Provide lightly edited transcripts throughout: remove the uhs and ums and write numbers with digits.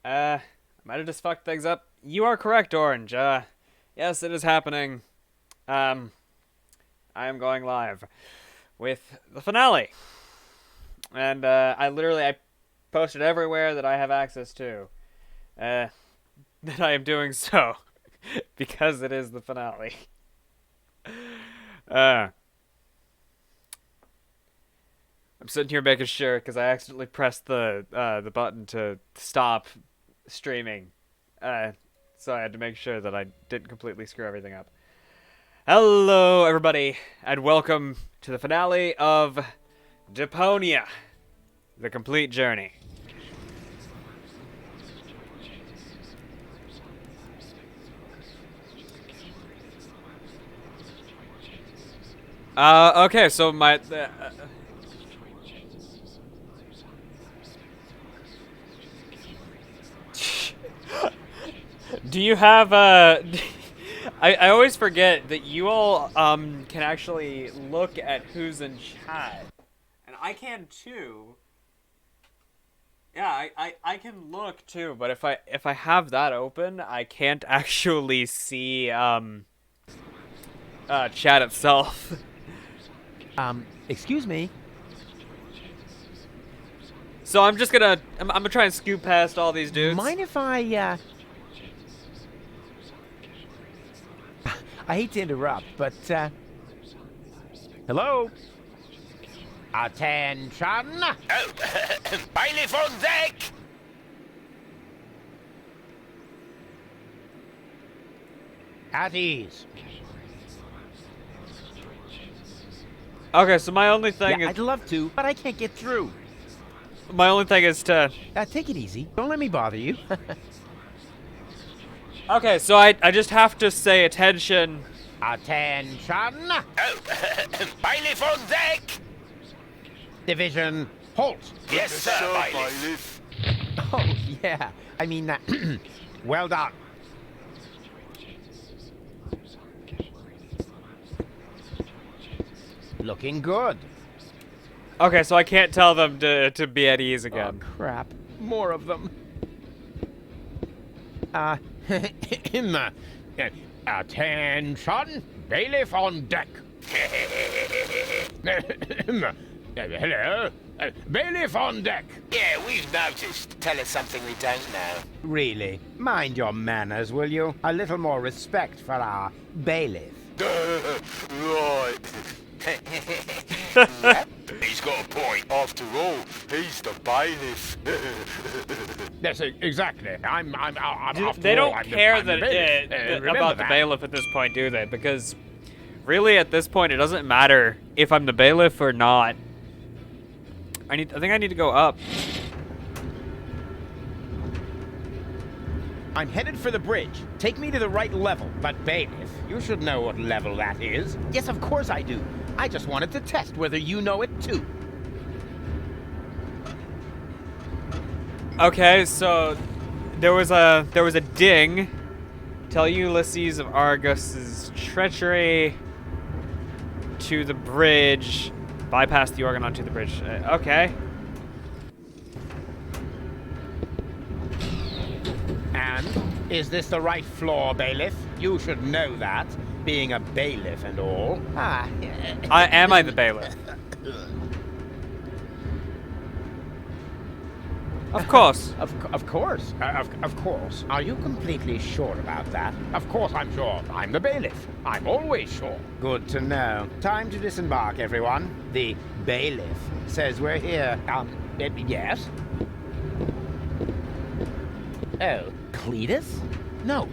Might have just fucked things up. You are correct, Orange. Yes, it is happening. I am going live with the finale. And, I posted everywhere that I have access to. That I am doing so. Because it is the finale. I'm sitting here making sure, because I accidentally pressed the button to stop streaming. So I had to make sure that I didn't completely screw everything up. Hello, everybody, and welcome to the finale of Deponia, the complete journey. Okay, so my... Do you have, I always forget that you all, can actually look at who's in chat. And I can too. Yeah, I can look too, but if I have that open, I can't actually see, chat itself. Excuse me. So I'm just gonna, I'm gonna try and scoot past all these dudes. Mind if I hate to interrupt, but, hello? Attention! Oh, bailiff on deck! At ease. Okay, so my only thing Yeah, is, I'd love to, but I can't get through. my only thing is to... Take it easy. Don't let me bother you. Okay, so I just have to say attention. Attention! Oh, bailiff on deck! Division, halt! Yes, sir, bailiff. Oh, yeah. I mean, well done. Looking good. Okay, so I can't tell them to be at ease again. Oh, crap. More of them. Attention! Bailiff on deck! Hello? Bailiff on deck! Yeah, we've noticed. Tell us something we don't know. Really? Mind your manners, will you? A little more respect for our bailiff. Right. He's got a point. After all, he's the bailiff. Yes, exactly. I'm They don't care about the bailiff at this point, do they? Because really, at this point, it doesn't matter if I'm the bailiff or not. I think I need to go up. I'm headed for the bridge. Take me to the right level. But bailiff, you should know what level that is. Yes, of course I do. I just wanted to test whether you know it too. Okay, so there was a ding. Tell Ulysses of Argus's treachery to the bridge. Bypass the organ onto the bridge. Okay. And is this the right floor, bailiff? You should know that, being a bailiff and all. Am I the bailiff? Of course. Of course. Of course. Are you completely sure about that? Of course I'm sure. I'm the bailiff. I'm always sure. Good to know. Time to disembark, everyone. The bailiff says we're here. Yes? Oh, Cletus? No.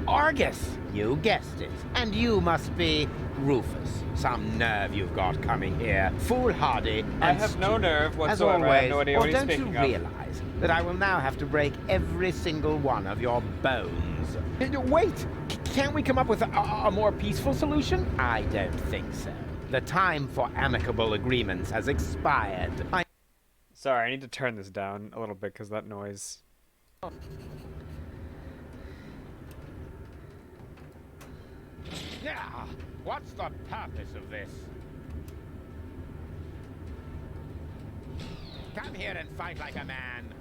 Argus. You guessed it. And you must be Rufus. Some nerve you've got coming here. Foolhardy and I have no nerve whatsoever. as always. I have no idea what he's Don't you speaking of. realize that I will now have to break every single one of your bones? Wait! Can't we come up with a more peaceful solution? I don't think so. The time for amicable agreements has expired. Sorry, I need to turn this down a little bit because that noise. Yeah. What's the purpose of this? Come here and fight like a man.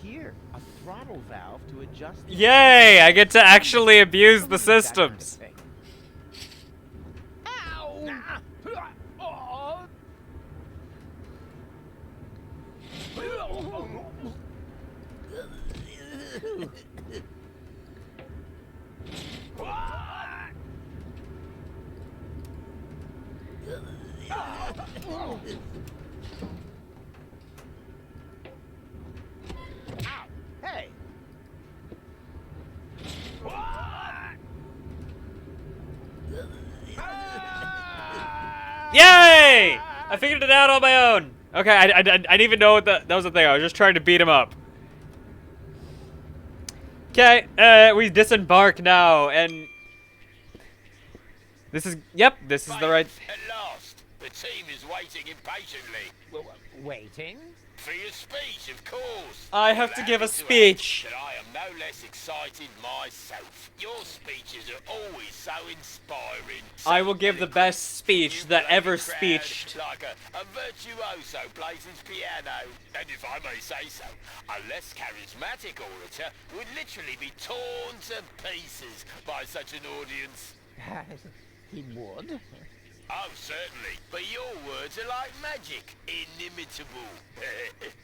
here, a throttle valve to adjust. Yay! I get to actually abuse the systems. Ow! Oh. Hey! Yay! I figured it out on my own. Okay, I didn't even know what that was the thing. I was just trying to beat him up. Okay, we disembark now, and this is this is the right. At last, the team is waiting impatiently. Waiting? For your speech, of course. I have to give a Allow me to speech. add that I am no less excited myself. Your speeches are always so inspiring. I will give the best speech that You ever play the crowd speeched. like a virtuoso plays his piano. And if I may say so, a less charismatic orator would literally be torn to pieces by such an audience. He would. Oh, certainly. But your words are like magic. Inimitable.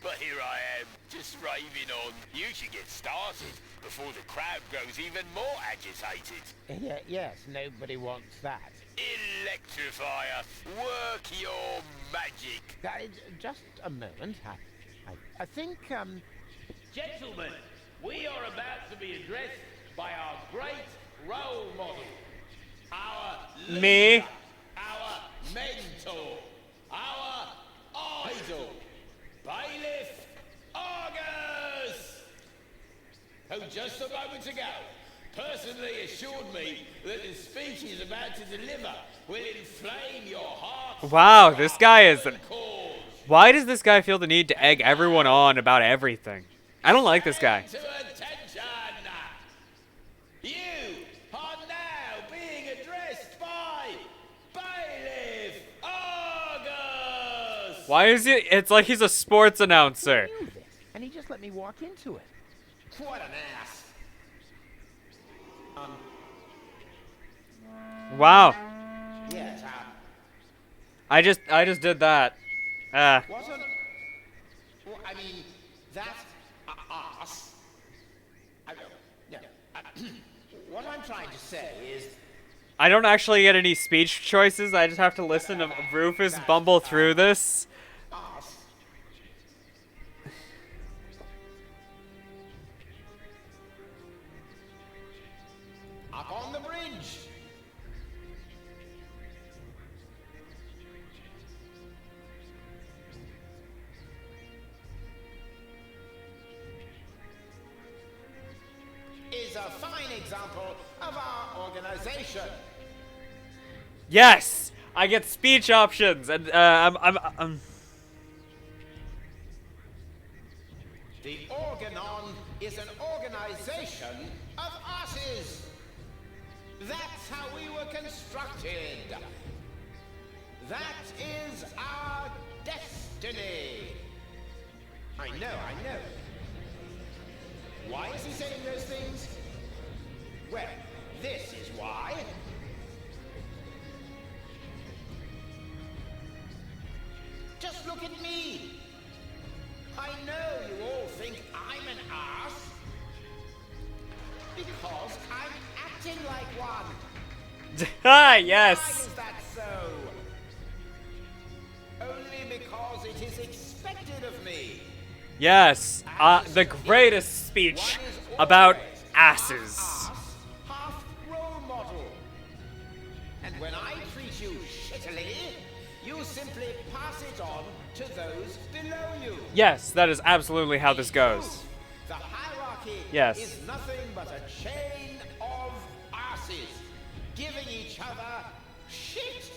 But here I am, just raving on. You should get started before the crowd grows even more agitated. Yes, nobody wants that. Electrifier, work your magic. Just a moment. I think, Gentlemen, we are about to be addressed by our great role model. Our Me? leader, our mentor, our idol, Bailiff Argus, who just a moment ago personally assured me that the speech he's about to deliver will inflame your heart. Wow, this guy is. Why does this guy feel the need to egg everyone on about everything? I don't like this guy. To attention! You are now being addressed by Bailiff Argus! Why is he? It's like he's a sports announcer. I knew this, and he just let me walk into it. What an ass! Wow. Yes, I just did that. wasn't... Well, I mean, that ass... what I'm trying to say is... I don't actually get any speech choices. I just have to listen to Rufus bumble through this. Ass. Up on the bridge! Is a fine example of our organization. Yes, I get speech options, and I'm The Organon is an organization of asses. That's how we were constructed. That is our destiny. I know. Why is he saying those things? Well, this is why. Just look at me. I know you all think I'm an ass because I'm acting like one. ah Why yes. is that so? Only because it is expected of me. Yes, the greatest speech about asses. Ass, half role model. And when I treat you shittily, you simply pass it on to those below you. Yes, that is absolutely how this goes. The hierarchy Yes. is nothing but a chain of asses giving each other shit.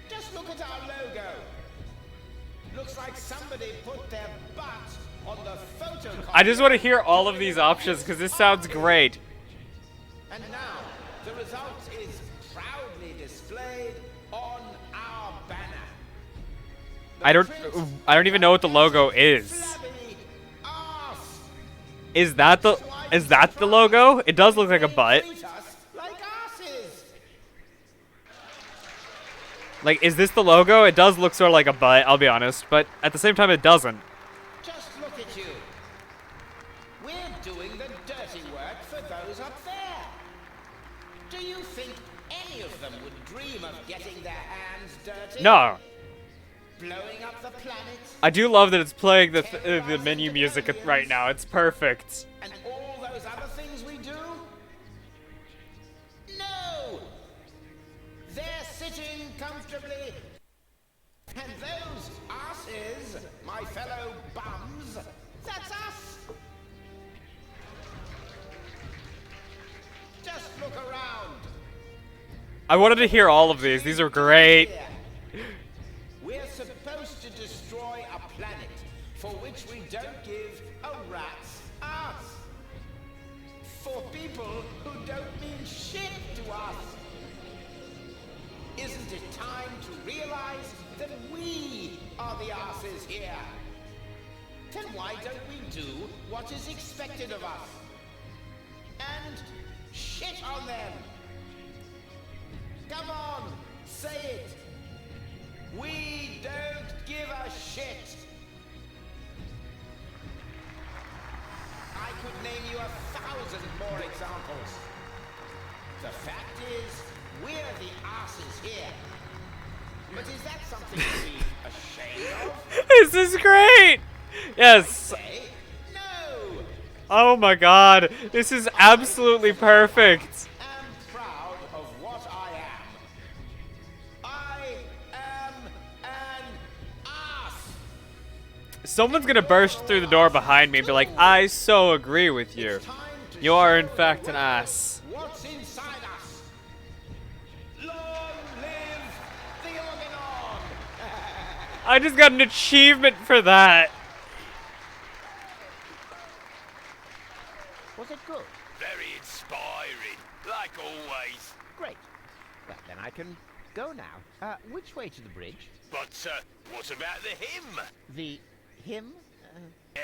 Just look at our logo. Looks like somebody put their butt on the photo. I just want to hear all of these options because this sounds great. And now, the result is proudly displayed on our banner. I don't even know what the logo is. Flabby arse. Is that the logo? It does look like a butt. Treat us like asses. Like, is this the logo? It does look sort of like a butt, I'll be honest, but at the same time it doesn't. Just look at you. We're doing the dirty work for those up there. Do you think any of them would dream of getting their hands dirty? No. Blowing up the planet I do love that it's playing the menu music right now. It's perfect. and all those other things we do? No! They're sitting comfortably. And those asses, my fellow bums, that's us. Just look around. I wanted to hear all of these. These are great. Here. We're supposed to destroy a planet for which we don't give a rat's ass. For people who don't mean shit to us. Isn't it time to realize that we are the asses here? Then why don't we do what is expected of us? And shit on them. Come on, say it. We don't give a shit. I could name you 1,000 more examples. The fact is, we're the asses here. But is that something to be ashamed of? This is great. Yes. Say no. Oh my god. This is absolutely perfect. Am proud of what I am. I am an ass. Someone's gonna burst through the door behind me and be like, I so agree with you. Time to You are in show fact the an world ass. What's inside us? Long live the Organon! I just got an achievement for that. Was it good? Very inspiring, like always. Great. Well, then I can go now. Which way to the bridge? But what about the hymn? The hymn?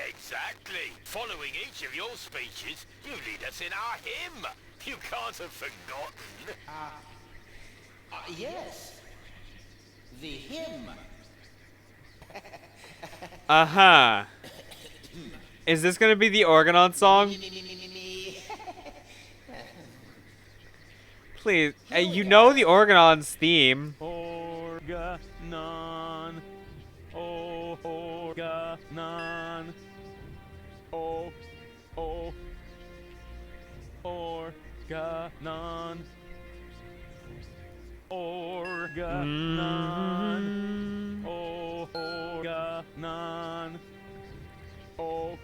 Exactly. Following each of your speeches, you lead us in our hymn. You can't have forgotten. Yes. The hymn. Uh-huh. Is this gonna be the Organon song? Please. You know the Organon's theme. Organon, oh, Organon, oh, Organon, Organon, oh, Organon, oh,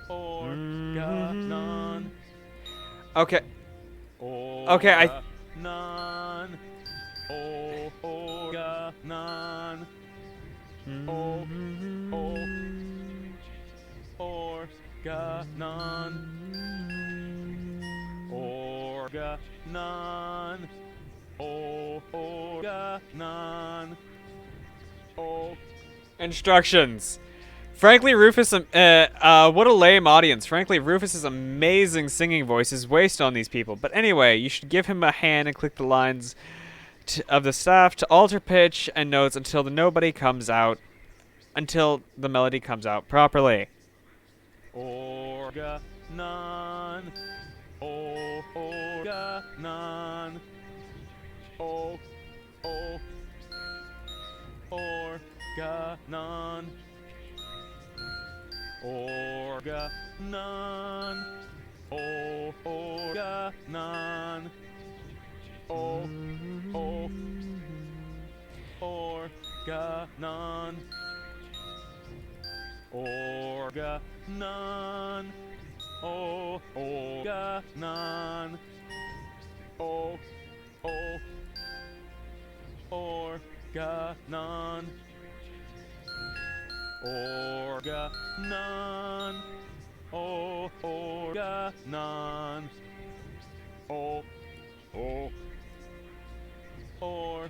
Organon. Okay. Okay, Organon, oh, Organon, oh, Organon, Organon, oh, Organon, oh. Instructions. Frankly, Rufus, what a lame audience. Frankly, Rufus's amazing singing voice is wasted on these people. But anyway, you should give him a hand and click the lines of the staff to alter pitch and notes until the melody comes out properly. Organon, oh, Organon, oh, Organon, Organon, oh, Organon, oh, Organon, Organon, oh, Organon, oh, Organon, Organon, oh, Organon, oh, Organon,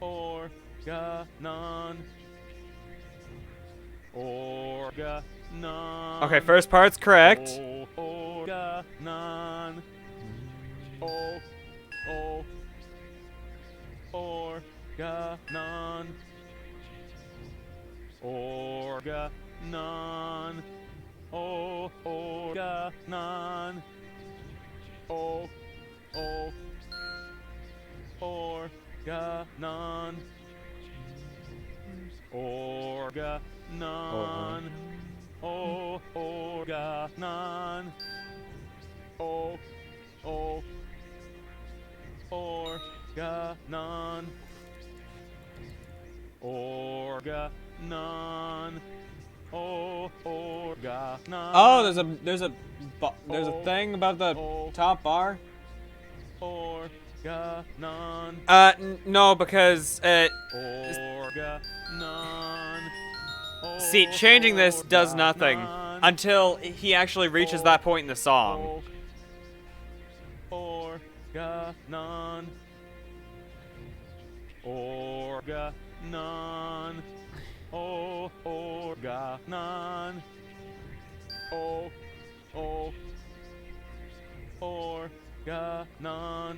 Organon. Organon. Okay, first part's correct. Organon. Oh. Oh. Organon. Organon. Oh. Organon. Oh. Oh. Organon. Organon. Oh. Organon. Oh. Oh. Organon. Organon. Oh. Organon. Oh, there's a thing about the top bar. Organon. No, because Organon. see, changing this does nothing until he actually reaches that point in the song. Organon. Organon. Oh, organon. Oh, oh. Organon.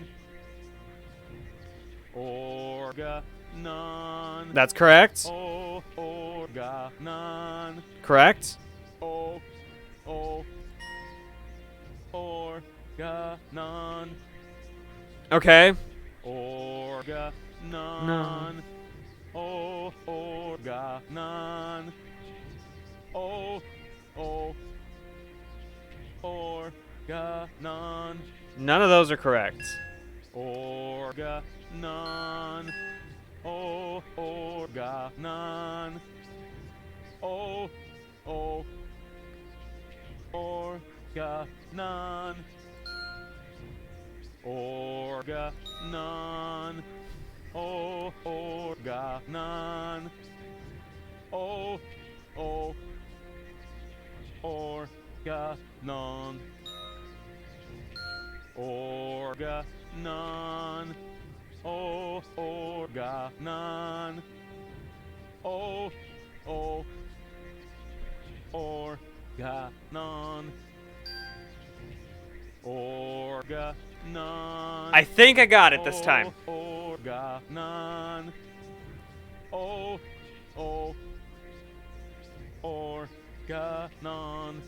Organon. That's correct. Oh, organon. Correct. Oh, oh. Organon. Okay. Organon. Oh, organon. Oh, oh. Organon. None of those are correct. Organon. Oh, organon. Oh, oh. Organon. Organon. Oh, organon. Oh, oh. Organon. Organon. Oh, organon. Oh, oh. Organon. Organon. I think I got it this time. Organon. Oh, oh. Organon.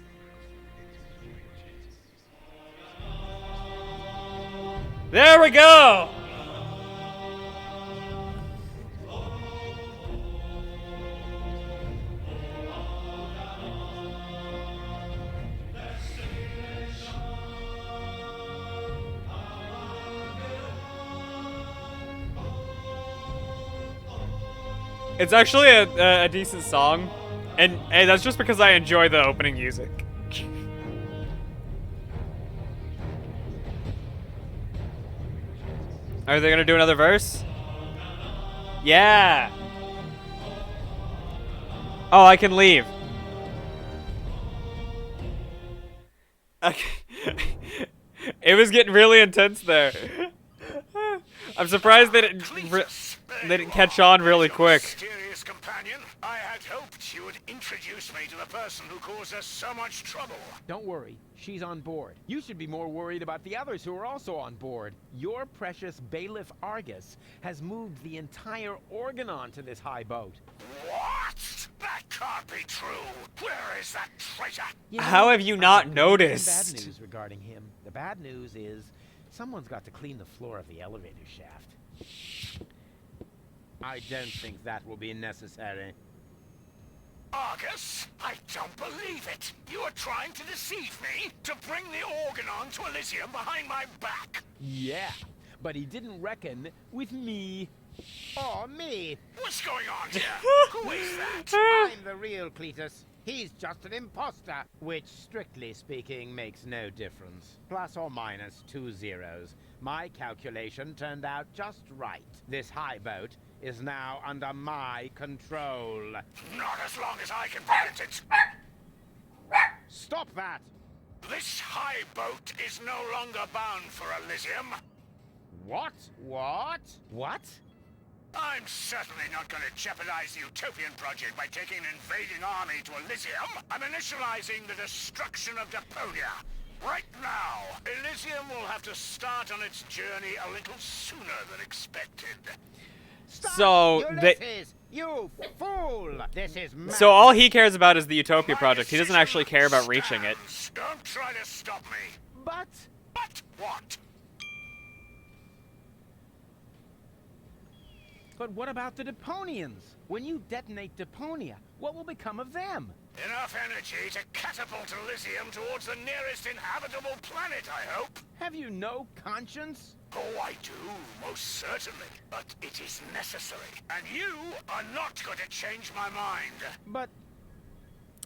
There we go. It's actually a decent song, and that's just because I enjoy the opening music. Are they gonna do another verse? Yeah. Oh, I can leave. Okay. It was getting really intense there. I'm surprised they didn't catch on really quick. Mysterious companion, I had hoped you would introduce me to the person who caused us so much trouble. Don't worry, she's on board. You should be more worried about the others who are also on board. Your precious bailiff Argus has moved the entire Organon to this high boat. What? That can't be true. Where is that traitor? How have you not Some noticed? bad news regarding him. The bad news is someone's got to clean the floor of the elevator shaft. I don't think that will be necessary. Argus, I don't believe it. You are trying to deceive me to bring the Organon to Elysium behind my back. Yeah, but he didn't reckon with me. Oh, me! What's going on here? Who is that? I'm the real Cletus. He's just an imposter, which, strictly speaking, makes no difference. Plus or minus 2 zeros. My calculation turned out just right. This high boat is now under my control. Not as long as I can prevent it. Stop that! This high boat is no longer bound for Elysium. What? What? What? I'm certainly not going to jeopardize the Utopian project by taking an invading army to Elysium. I'm initializing the destruction of Deponia. Right now, Elysium will have to start on its journey a little sooner than expected. Stop, So Ulysses! You fool! This is So all he cares about is the Utopia project. He doesn't actually care about reaching it. Don't try to stop me. But But what? what about the Deponians? When you detonate Deponia, what will become of them? Enough energy to catapult Elysium towards the nearest inhabitable planet, I hope. Have you no conscience? Oh, I do, most certainly. But it is necessary. And you are not going to change my mind. But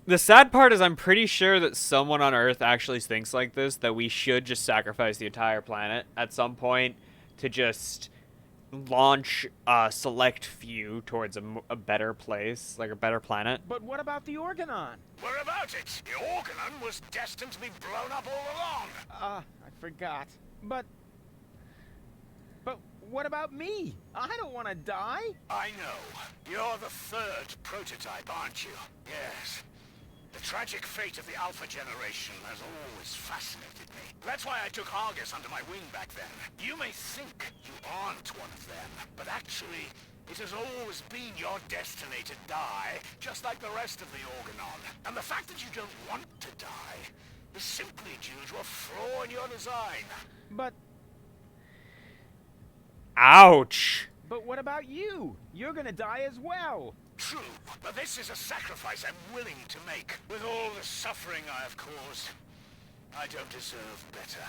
The sad part is I'm pretty sure that someone on Earth actually thinks like this, that we should just sacrifice the entire planet at some point to just launch a select few towards a better place, like a better planet. but what about the Organon? What about it? The Organon was destined to be blown up all along. I forgot. But what about me? I don't want to die. I know. You're the third prototype, aren't you? Yes. The tragic fate of the Alpha generation has always fascinated me. That's why I took Argus under my wing back then. You may think you aren't one of them, but actually, it has always been your destiny to die, just like the rest of the Organon. And the fact that you don't want to die is simply due to a flaw in your design. But Ouch! what about you? You're gonna die as well. True, but this is a sacrifice I'm willing to make. With all the suffering I have caused, I don't deserve better.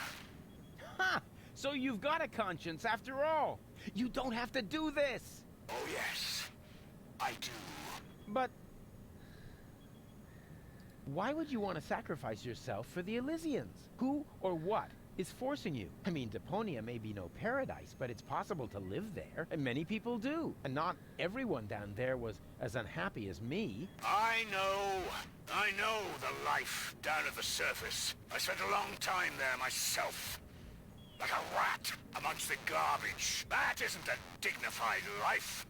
Ha! So you've got a conscience after all. You don't have to do this. Oh yes, I do. But why would you want to sacrifice yourself for the Elysians? Who or what is forcing you? I mean, Deponia may be no paradise, but it's possible to live there, and many people do. And not everyone down there was as unhappy as me. I know the life down at the surface. I spent a long time there myself. Like a rat amongst the garbage. That isn't a dignified life.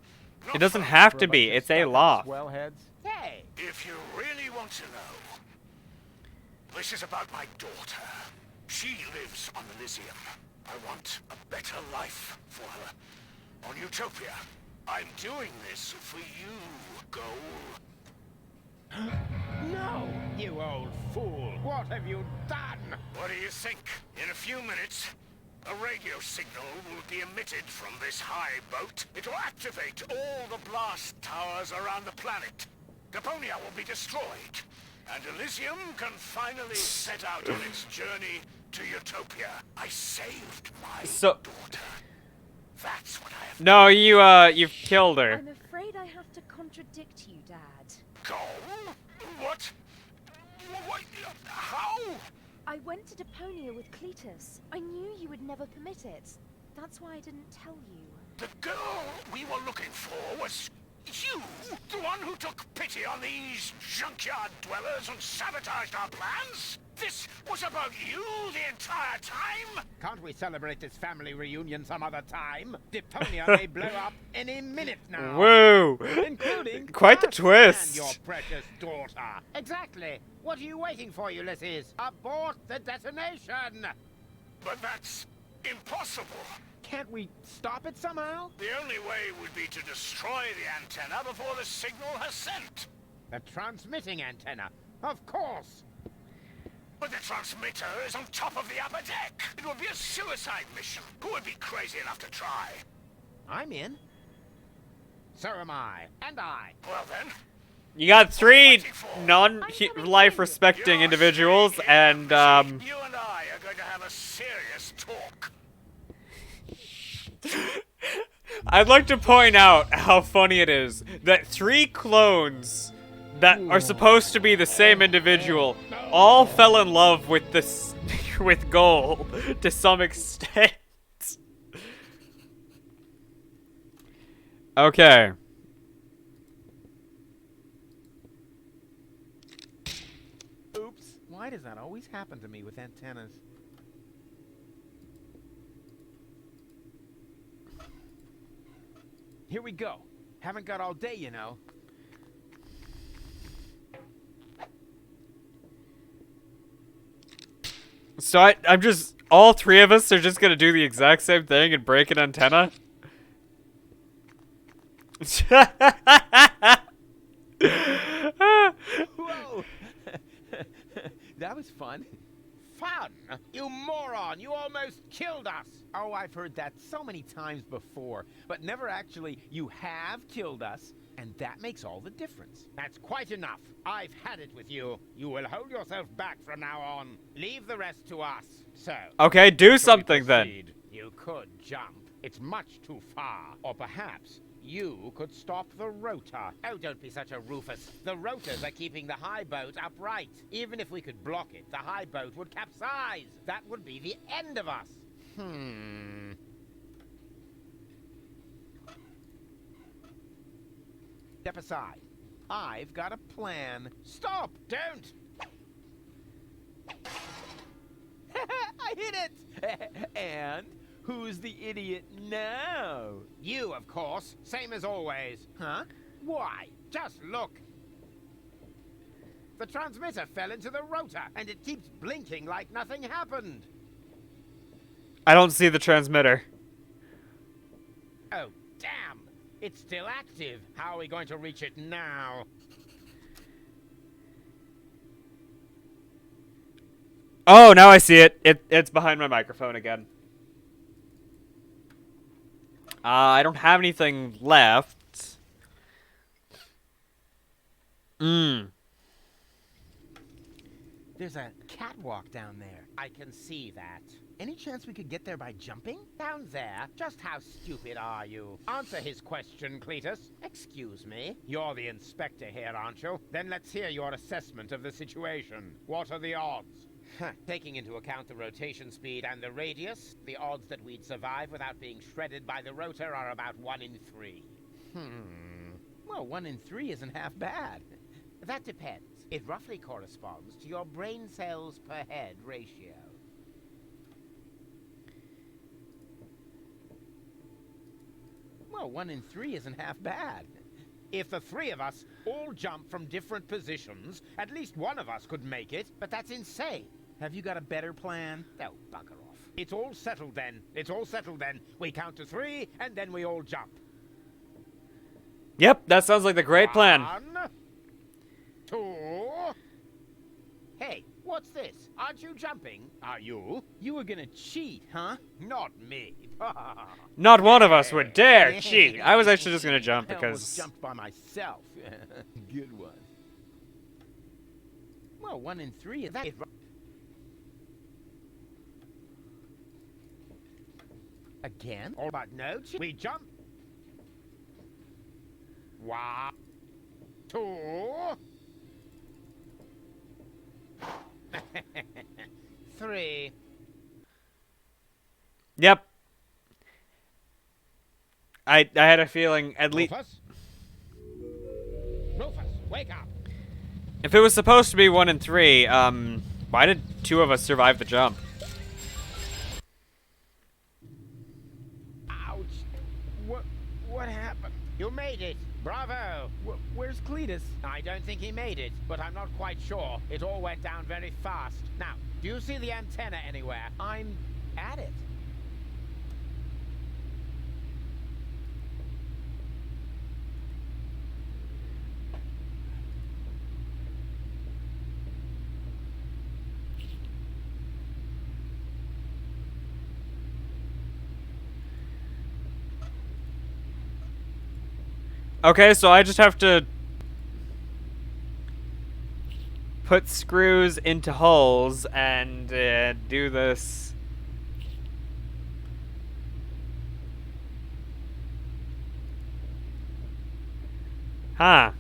Not It doesn't for- have For to a be. bunch of It's a stuck-up law. Swellheads. Hey! If you really want to know, this is about my daughter. She lives on Elysium. I want a better life for her. On Utopia. I'm doing this for you, Goal. no! You old fool! What have you done? What do you think? In a few minutes, a radio signal will be emitted from this high boat. It will activate all the blast towers around the planet. Deponia will be destroyed, and Elysium can finally set out on its journey to Utopia. I saved my daughter. That's what I have. No, you've killed her. I'm afraid I have to contradict you, Dad. Goal? What? What? How? I went to Deponia with Cletus. I knew you would never permit it. That's why I didn't tell you. The girl we were looking for was you, the one who took pity on these junkyard dwellers and sabotaged our plans? This was about you the entire time? Can't we celebrate this family reunion some other time? Deponia may blow up any minute now. Woo! Including Quite the us twist. and your precious daughter. Exactly. What are you waiting for, Ulysses? Abort the detonation! But that's impossible. Can't we stop it somehow? The only way would be to destroy the antenna before the signal has sent. The transmitting antenna. Of course. But the transmitter is on top of the upper deck. It would be a suicide mission. Who would be crazy enough to try? I'm in. So am I. And I. Well then, You got 3 non-life respecting you're individuals, staying here. and See, you and I are going to have a serious talk. I'd like to point out how funny it is that 3 clones that are supposed to be the same individual all fell in love with this with Goal to some extent. Okay. Oops. Why does that always happen to me with antennas? here we go. Haven't got all day, you know. So I'm just, all three of us are just gonna do the exact same thing and break an antenna? Whoa! That was fun. Fun? You moron! You almost killed us! Oh, I've heard that so many times before, but never actually, you have killed us, and that makes all the difference. That's quite enough. I've had it with you. You will hold yourself back from now on. Leave the rest to us. So, Okay, do shall we something then. proceed? You could jump. It's much too far. Or perhaps you could stop the rotor. Oh, don't be such a Rufus. The rotors are keeping the high boat upright. Even if we could block it, the high boat would capsize. That would be the end of us. Step aside. I've got a plan. Stop! Don't! I hit it! And who's the idiot now? You, of course. Same as always. Huh? Why? Just look. The transmitter fell into the rotor, and it keeps blinking like nothing happened. I don't see the transmitter. Oh, damn! It's still active. How are we going to reach it now? Oh, now I see it. It's behind my microphone again. I don't have anything left. There's a catwalk down there. I can see that. Any chance we could get there by jumping? Down there? Just how stupid are you? Answer his question, Cletus. Excuse me? You're the inspector here, aren't you? Then let's hear your assessment of the situation. What are the odds? Taking into account the rotation speed and the radius, the odds that we'd survive without being shredded by the rotor are about 1 in 3. Well, 1 in 3 isn't half bad. That depends. It roughly corresponds to your brain cells per head ratio. Well, 1 in 3 isn't half bad. If the 3 of us all jump from different positions, at least one of us could make it, but that's insane. Have you got a better plan? Oh, bugger off. It's all settled then. It's all settled then. We count to 3, and then we all jump. Yep, that sounds like the great plan. 1, 2... Hey, what's this? Aren't you jumping? Are you? You were gonna cheat, huh? Not me. Not one of us would dare cheat. I was actually just gonna jump I almost because... jumped by myself. Good one. Well, 1 in 3 is that. Again? All but no, we jump. 1, 2... 3. Yep. I had a feeling at least... Rufus? Rufus, wake up! If it was supposed to be 1 in 3, why did 2 of us survive the jump? Ouch! What happened? You made it! Bravo! Where's Cletus? I don't think he made it, but I'm not quite sure. It all went down very fast. Now, do you see the antenna anywhere? I'm at it. Okay, so I just have to put screws into holes and do this. Huh.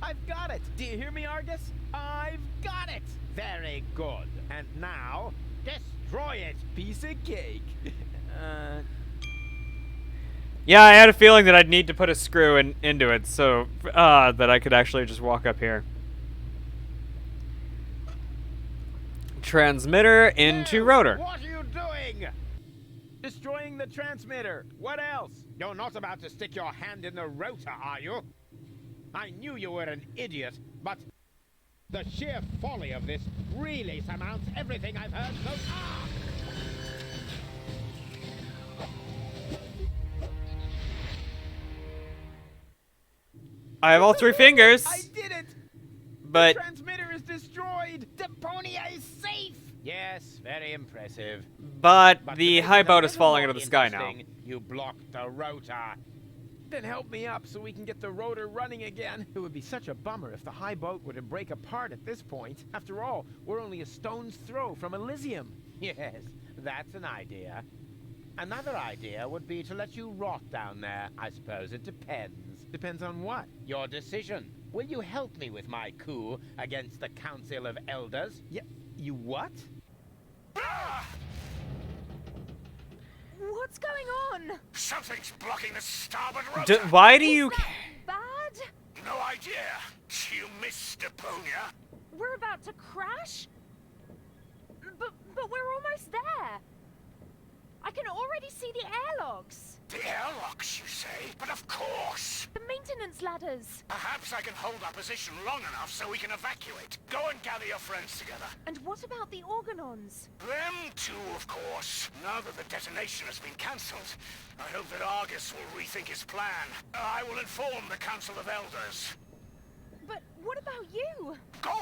I've got it! Do you hear me, Argus? I've got it! Very good. And now, destroy it. Piece of cake. Yeah, I had a feeling that I'd need to put a screw into it, so that I could actually just walk up here. Transmitter into rotor. What are you doing? Destroying the transmitter. What else? You're not about to stick your hand in the rotor, are you? I knew you were an idiot, but the sheer folly of this really surmounts everything I've heard so far. I have all 3 fingers, I did it! but The transmitter is destroyed! Deponia is safe! Yes, very impressive. but But the to make high it a boat is little falling more into the sky now. interesting, You blocked the rotor. Then help me up so we can get the rotor running again. It would be such a bummer if the high boat were to break apart at this point. After all, we're only a stone's throw from Elysium. Yes, that's an idea. Another idea would be to let you rot down there. I suppose it depends. Depends on what? Your decision. Will you help me with my coup against the Council of Elders? Yeah, you what? What's going on? Something's blocking the starboard rotor. Why do Is you... that bad? No idea. You missed Deponia. We're about to crash? But we're almost there. I can already see the airlocks. The airlocks, you say? But of course. The maintenance ladders. Perhaps I can hold our position long enough so we can evacuate. Go and gather your friends together. And what about the organons? Them too, of course. Now that the detonation has been cancelled, I hope that Argus will rethink his plan. I will inform the Council of Elders. But what about you? Go!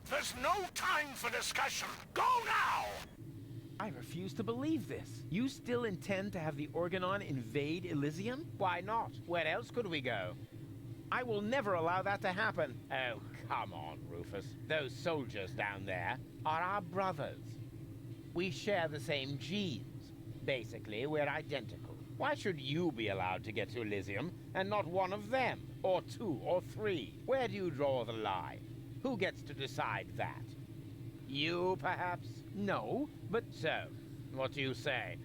There's no time for discussion. Go now! I refuse to believe this. You still intend to have the Organon invade Elysium? Why not? Where else could we go? I will never allow that to happen. Oh, come on, Rufus. Those soldiers down there are our brothers. We share the same genes. Basically, we're identical. Why should you be allowed to get to Elysium and not one of them? Or 2 or 3? Where do you draw the line? Who gets to decide that? You, perhaps? No, but So, what do you say?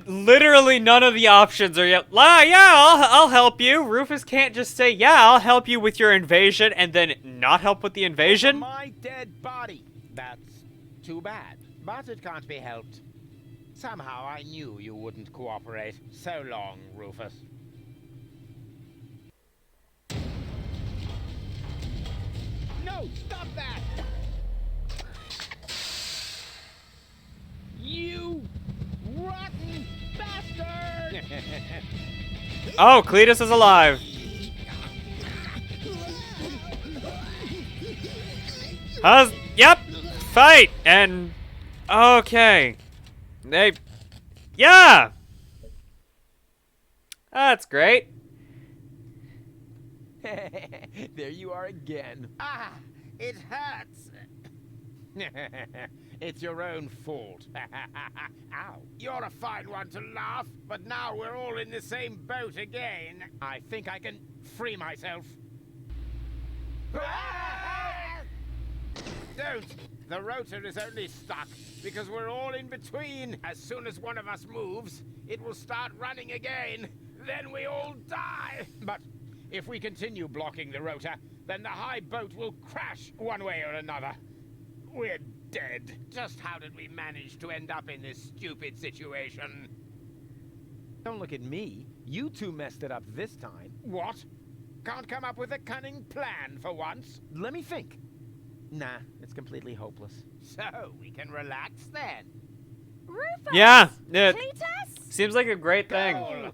Literally none of the options are yet. Yeah, I'll help you. Rufus can't just say, yeah, I'll help you with your invasion and then not help with the invasion. my dead body. That's too bad. But it can't be helped. Somehow I knew you wouldn't cooperate. So long, Rufus. No, stop that! You rotten bastard! Oh, Cletus is alive. Yep. Fight and okay. Yeah. That's great. There you are again. Ah, it hurts. It's your own fault. Ow. You're a fine one to laugh, but now we're all in the same boat again. I think I can free myself. Don't! The rotor is only stuck because we're all in between. As soon as one of us moves, it will start running again. Then we all die. But if we continue blocking the rotor, then the high boat will crash one way or another. We're dead. Just how did we manage to end up in this stupid situation? Don't look at me. You two messed it up this time. What? Can't come up with a cunning plan for once? Let me think. Nah, it's completely hopeless. So, we can relax then. Rufus! Yeah. Cletus? Seems like a great thing. Goal.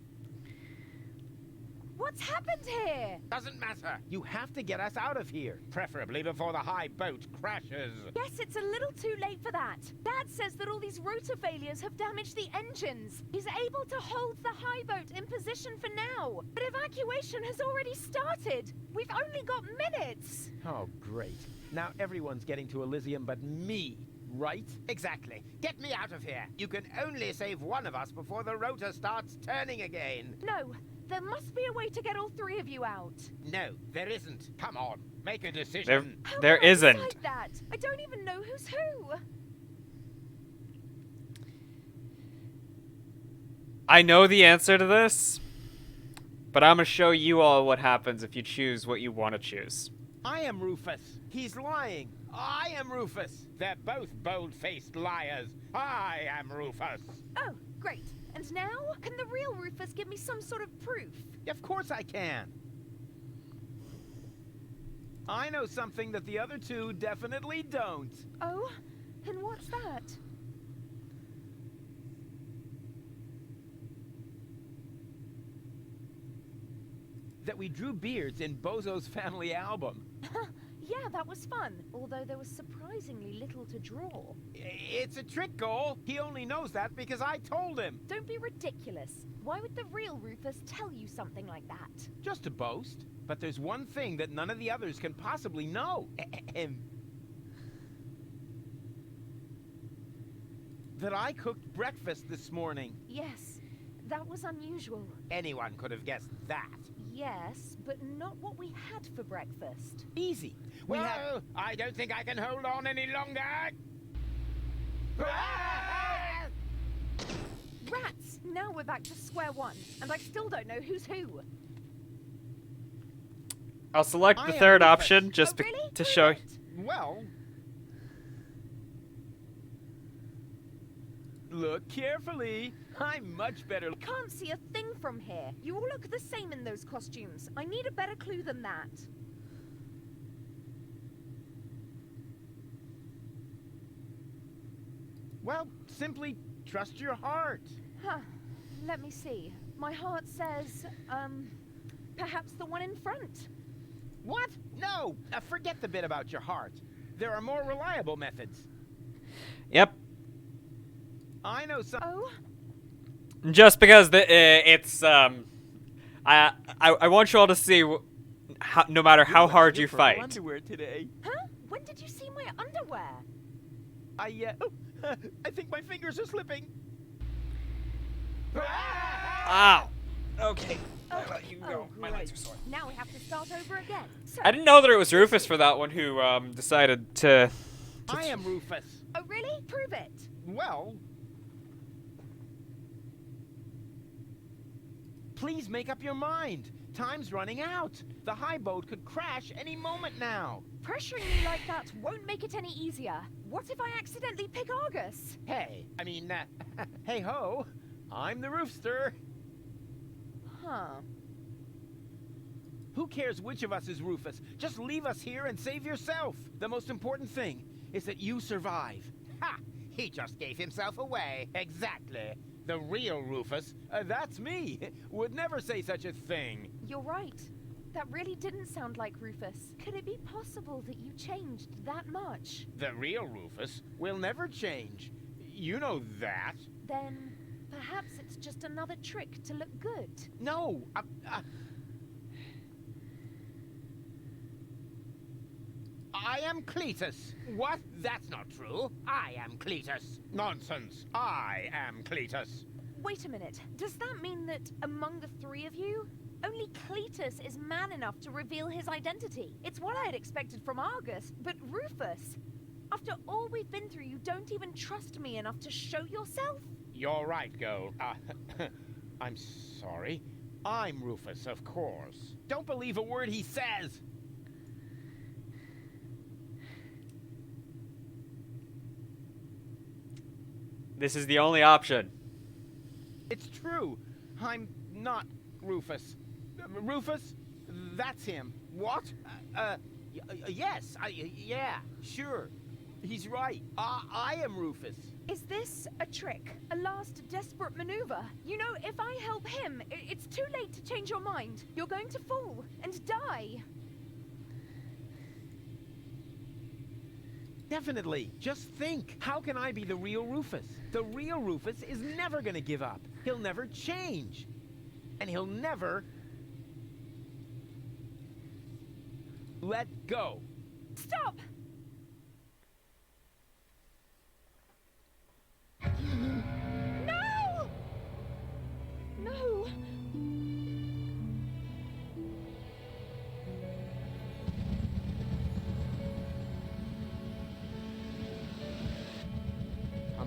What's happened here? Doesn't matter. You have to get us out of here. Preferably before the high boat crashes. Yes, it's a little too late for that. Dad says that all these rotor failures have damaged the engines. He's able to hold the high boat in position for now. But evacuation has already started. We've only got minutes. Oh, great. Now everyone's getting to Elysium but me. right? Exactly. Get me out of here. You can only save one of us before the rotor starts turning again. No, there must be a way to get all three of you out. No, there isn't. Come on, make a decision. There How can I isn't. decide that? I don't even know who's who. I know the answer to this, but I'm gonna show you all what happens if you choose what you want to choose. I am Rufus. He's lying. I am Rufus. They're both bold-faced liars. I am Rufus. Oh, great. And now, can the real Rufus give me some sort of proof? Of course I can. I know something that the other two definitely don't. Oh, and what's that? That we drew beards in Bozo's family album. Yeah, that was fun. Although there was surprisingly little to draw. It's a trick, Goal. He only knows that because I told him. Don't be ridiculous. Why would the real Rufus tell you something like that? Just to boast. But there's one thing that none of the others can possibly know. That I cooked breakfast this morning. Yes, that was unusual. Anyone could have guessed that. Yes, but not what we had for breakfast. Easy. Whoa! I don't think I can hold on any longer. Ah! Rats! Now we're back to square one, and I still don't know who's who. I'll select I the am third Rufus. option just Oh, really? to Prove show. it. Well... Look carefully. I'm much better. I can't see a thing from here. You all look the same in those costumes. I need a better clue than that. Well, simply trust your heart. Huh. Let me see. My heart says, perhaps the one in front. What? No! Forget the bit about your heart. There are more reliable methods. Yep. I know some... Oh? Just because it's I want you all to see how, no matter how hard you fight. Underwear today. Huh? When did you see my underwear? I think my fingers are slipping. Ow. Okay. Oh, let you go. My legs are sore. Now we have to start over again. So, I didn't know that it was Rufus for that one who decided to. I am Rufus. oh really? Prove it. Well... Please make up your mind. Time's running out. The high boat could crash any moment now. Pressuring me like that won't make it any easier. What if I accidentally pick Argus? Hey, hey ho. I'm the roofster. Huh. Who cares which of us is Rufus? Just leave us here and save yourself. The most important thing is that you survive. Ha! He just gave himself away. Exactly. The real Rufus. That's me. Would never say such a thing. You're right. That really didn't sound like Rufus. Could it be possible that you changed that much? The real Rufus? We'll never change. You know that. Then perhaps it's just another trick to look good. No. I am Cletus. What? That's not true. I am Cletus. Nonsense. I am Cletus. Wait a minute. Does that mean that among the three of you, only Cletus is man enough to reveal his identity? It's what I had expected from Argus, but Rufus, after all we've been through, you don't even trust me enough to show yourself? You're right, Goal. I'm sorry. I'm Rufus, of course. Don't believe a word he says. This is the only option. It's true. I'm not Rufus. Rufus? That's him. What? Yes. Yeah, sure. He's right. I am Rufus. Is this a trick? A last desperate maneuver? You know, if I help him, it's too late to change your mind. You're going to fall and die. Definitely. Just think. How can I be the real Rufus? The real Rufus is never gonna give up. He'll never change. And he'll never... let go. Stop!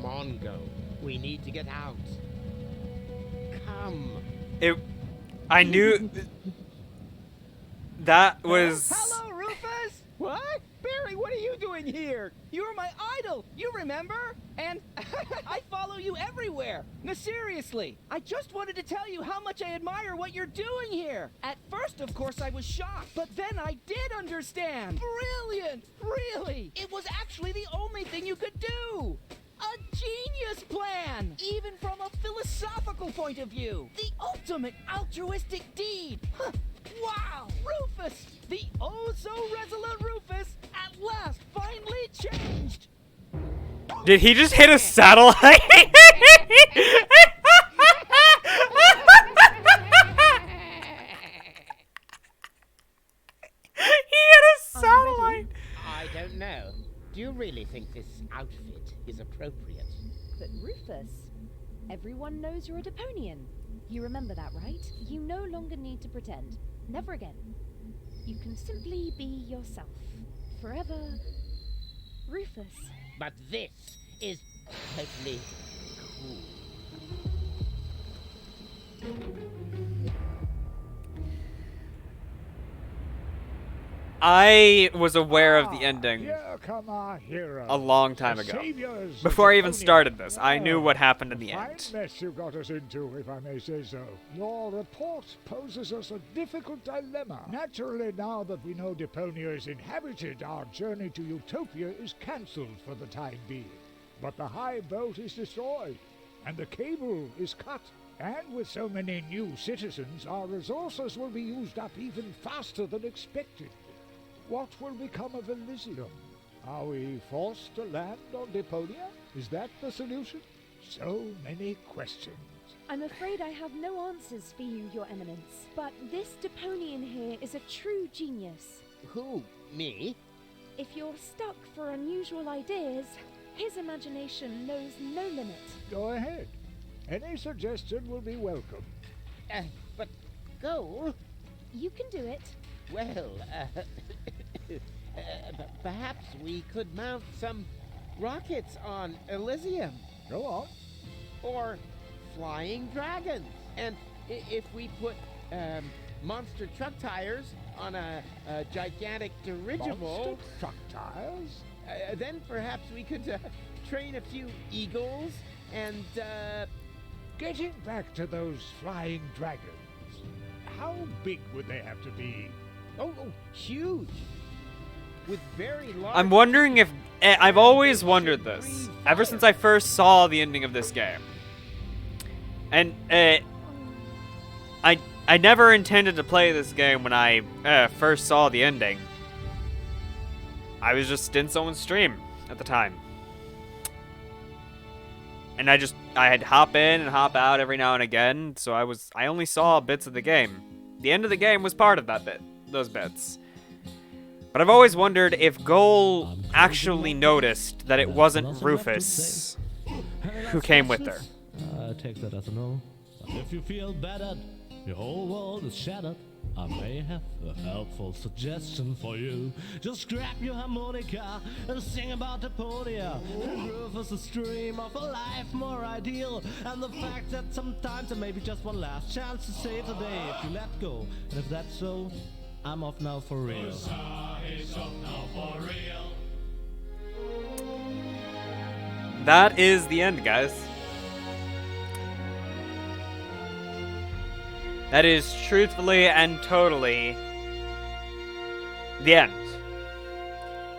on, Go. We need to get out. Come. I knew that was. Hello, Rufus! What? Barry, what are you doing here? You were my idol, you remember? And I follow you everywhere. No, seriously, I just wanted to tell you how much I admire what you're doing here. At first, of course, I was shocked, but then I did understand. Brilliant, really. It was actually the only thing you could do. A genius plan, even from a philosophical point of view. The ultimate altruistic deed. Huh. Wow, Rufus, the oh-so-resolute Rufus, at last finally changed. Did he just hit a satellite? He hit a satellite. I don't know. Do you really think this outfit is appropriate? But Rufus, everyone knows you're a Deponian. You remember that, right? You no longer need to pretend. Never again. You can simply be yourself. Forever, Rufus. But this is totally cool. I was aware of the ending Here come our heroes. a long time The ago. saviors of Before I even Deponia. started this, I knew what happened in the Fine end. mess you got us into, if I may say so. Your report poses us a difficult dilemma. Naturally, now that we know Deponia is inhabited, our journey to Utopia is cancelled for the time being. But the high boat is destroyed, and the cable is cut. And with so many new citizens, our resources will be used up even faster than expected. What will become of Elysium? Are we forced to land on Deponia? Is that the solution? So many questions. I'm afraid I have no answers for you, Your Eminence. But this Deponian here is a true genius. Who? Me? If you're stuck for unusual ideas, his imagination knows no limit. Go ahead. Any suggestion will be welcome. But Go? You can do it. Well, perhaps we could mount some rockets on Elysium. Go on. Or flying dragons. And if we put monster truck tires on a gigantic dirigible, Monster truck tires? then perhaps we could train a few eagles and Getting back to those flying dragons, how big would they have to be? oh, huge. With very large. I'm wondering if I've always wondered this ever since I first saw the ending of this game, and I never intended to play this game when I first saw the ending. I was just in someone's stream at the time, and I'd hop in and hop out every now and again. So I only saw bits of the game. The end of the game was part of those bits. But I've always wondered if Goal actually noticed that it wasn't Rufus who came with her. Take that as a no. But if you feel battered, your whole world is shattered, I may have a helpful suggestion for you. Just grab your harmonica and sing about Deponia. And Rufus' dream of a life more ideal. And the fact that sometimes there may be just one last chance to save the day if you let go. And if that's so, I'm off now for real. That is the end, guys. That is truthfully and totally the end.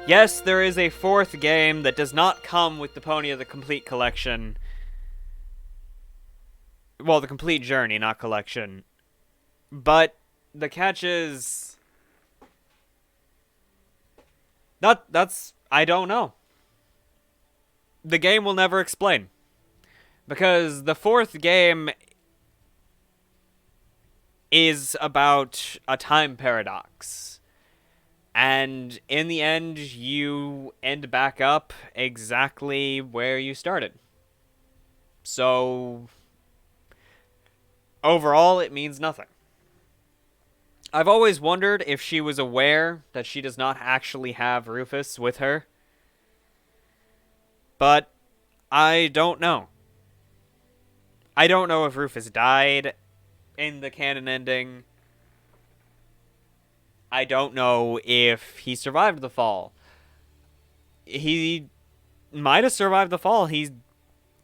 Yes, there is a fourth game that does not come with Deponia the Complete Collection. Well, the Complete Journey, not Collection. But the catch is... That's... I don't know. The game will never explain. Because the fourth game is about a time paradox. And in the end, you end back up exactly where you started. So, overall, it means nothing. I've always wondered if she was aware that she does not actually have Rufus with her. But I don't know. I don't know if Rufus died in the canon ending. I don't know if he survived the fall. He might have survived the fall.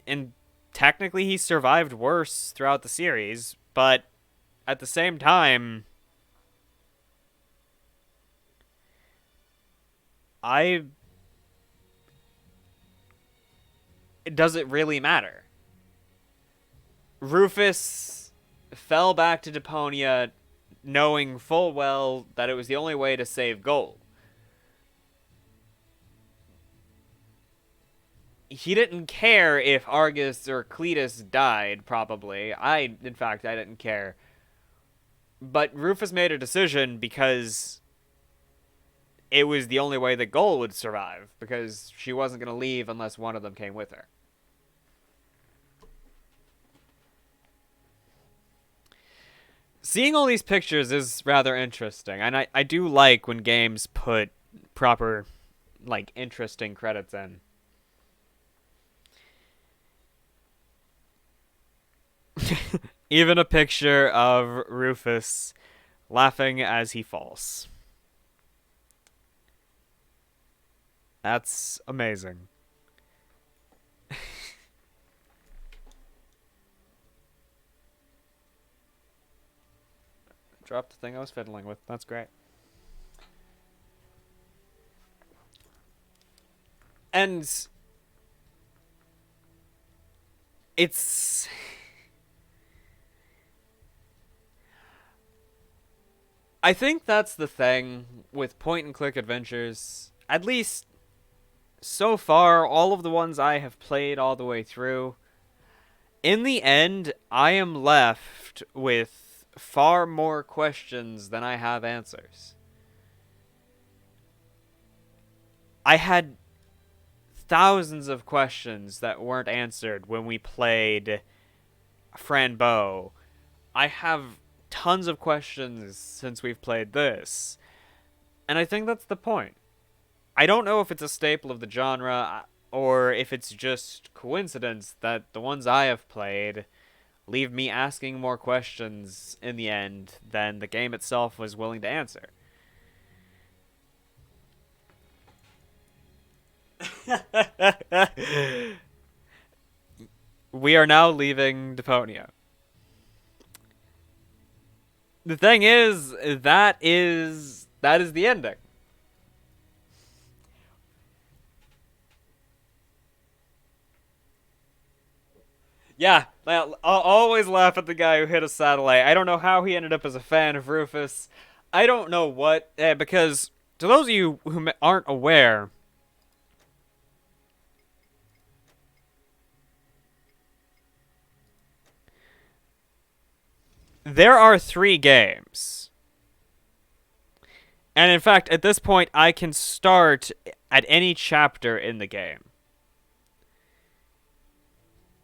And technically he survived worse throughout the series, but at the same time, does it really matter? Rufus fell back to Deponia knowing full well that it was the only way to save Gold. He didn't care if Argus or Cletus died, probably. In fact, I didn't care. But Rufus made a decision because it was the only way that Gold would survive, because she wasn't going to leave unless one of them came with her. Seeing all these pictures is rather interesting, and I do like when games put proper, like, interesting credits in. Even a picture of Rufus laughing as he falls. That's amazing. Dropped the thing I was fiddling with. That's great. And it's... I think that's the thing with point-and-click adventures. At least, so far, all of the ones I have played all the way through, in the end, I am left with far more questions than I have answers. I had thousands of questions that weren't answered when we played Franbeau. I have tons of questions since we've played this. And I think that's the point. I don't know if it's a staple of the genre or if it's just coincidence that the ones I have played leave me asking more questions in the end than the game itself was willing to answer. We are now leaving Deponia. The thing is, that is the ending. Yeah, I'll always laugh at the guy who hit a satellite. I don't know how he ended up as a fan of Rufus. I don't know what, because to those of you who aren't aware, there are 3 games. And in fact, at this point, I can start at any chapter in the game.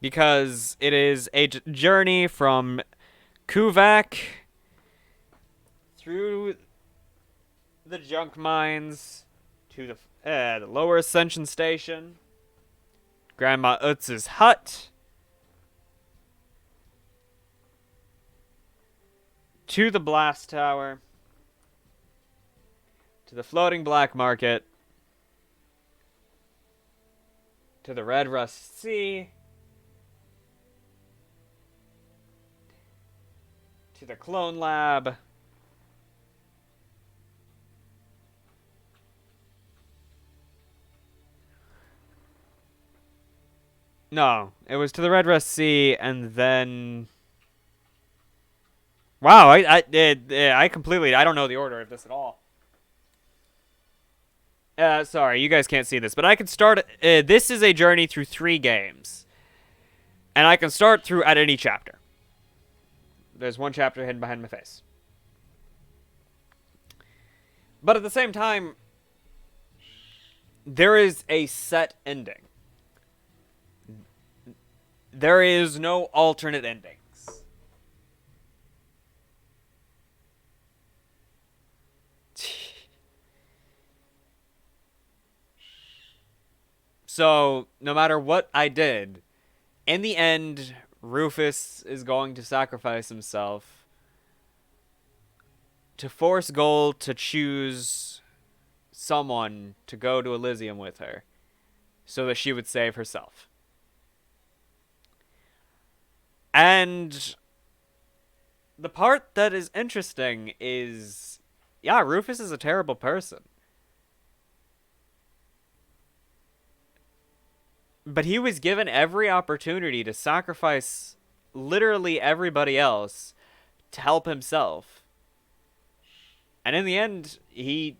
Because it is a journey from Kuvak through the junk mines to the lower ascension station, Grandma Utz's hut, to the blast tower, to the floating black market, to the Red Rust Sea, to the clone lab, no, it was to the Red Rust Sea, and then... Wow, I completely... I don't know the order of this at all. Sorry, you guys can't see this, but I can start... this is a journey through 3 games. And I can start through at any chapter. There's one chapter hidden behind my face. But at the same time, there is a set ending. There is no alternate endings. So, no matter what I did, in the end, Rufus is going to sacrifice himself to force Gold to choose someone to go to Elysium with her so that she would save herself. And the part that is interesting is, yeah, Rufus is a terrible person. But he was given every opportunity to sacrifice literally everybody else to help himself. And in the end, the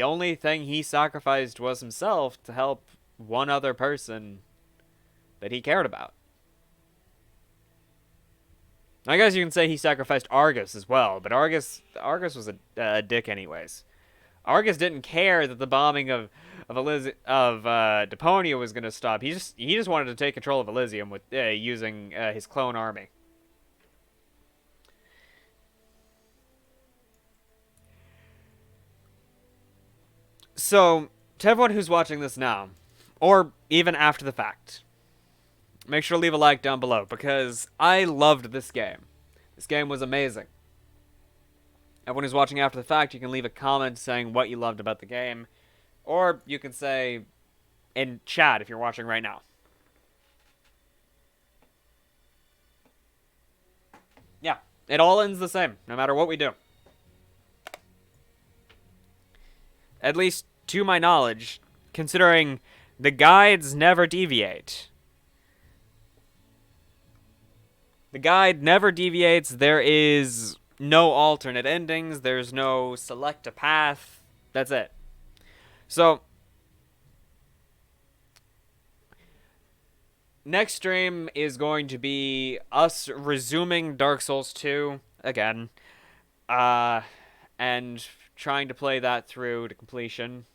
only thing he sacrificed was himself to help one other person that he cared about. I guess you can say he sacrificed Argus as well, but Argus was a dick anyways. Argus didn't care that the bombing of Deponia was going to stop. He just wanted to take control of Elysium with using his clone army. So, to everyone who's watching this now, or even after the fact, make sure to leave a like down below, because I loved this game. This game was amazing. Everyone who's watching after the fact, you can leave a comment saying what you loved about the game, or you can say in chat if you're watching right now. Yeah, it all ends the same, no matter what we do. At least to my knowledge, considering the guides never deviate. The guide never deviates. There is no alternate endings. There's no select a path. That's it. So, next stream is going to be us resuming Dark Souls 2 again. And trying to play that through to completion.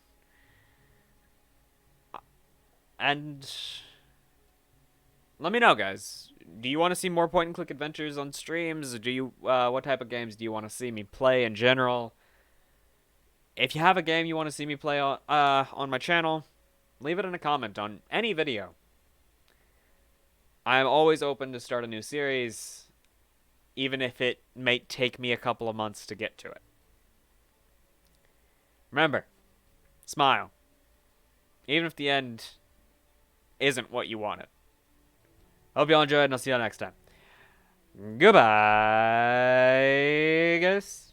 And let me know, guys. Do you want to see more point-and-click adventures on streams? Do you, what type of games do you want to see me play in general? If you have a game you want to see me play on my channel, leave it in a comment on any video. I'm always open to start a new series, even if it may take me a couple of months to get to it. Remember, smile. Even if the end isn't what you wanted. Hope you all enjoyed, and I'll see you all next time. Goodbye, guys.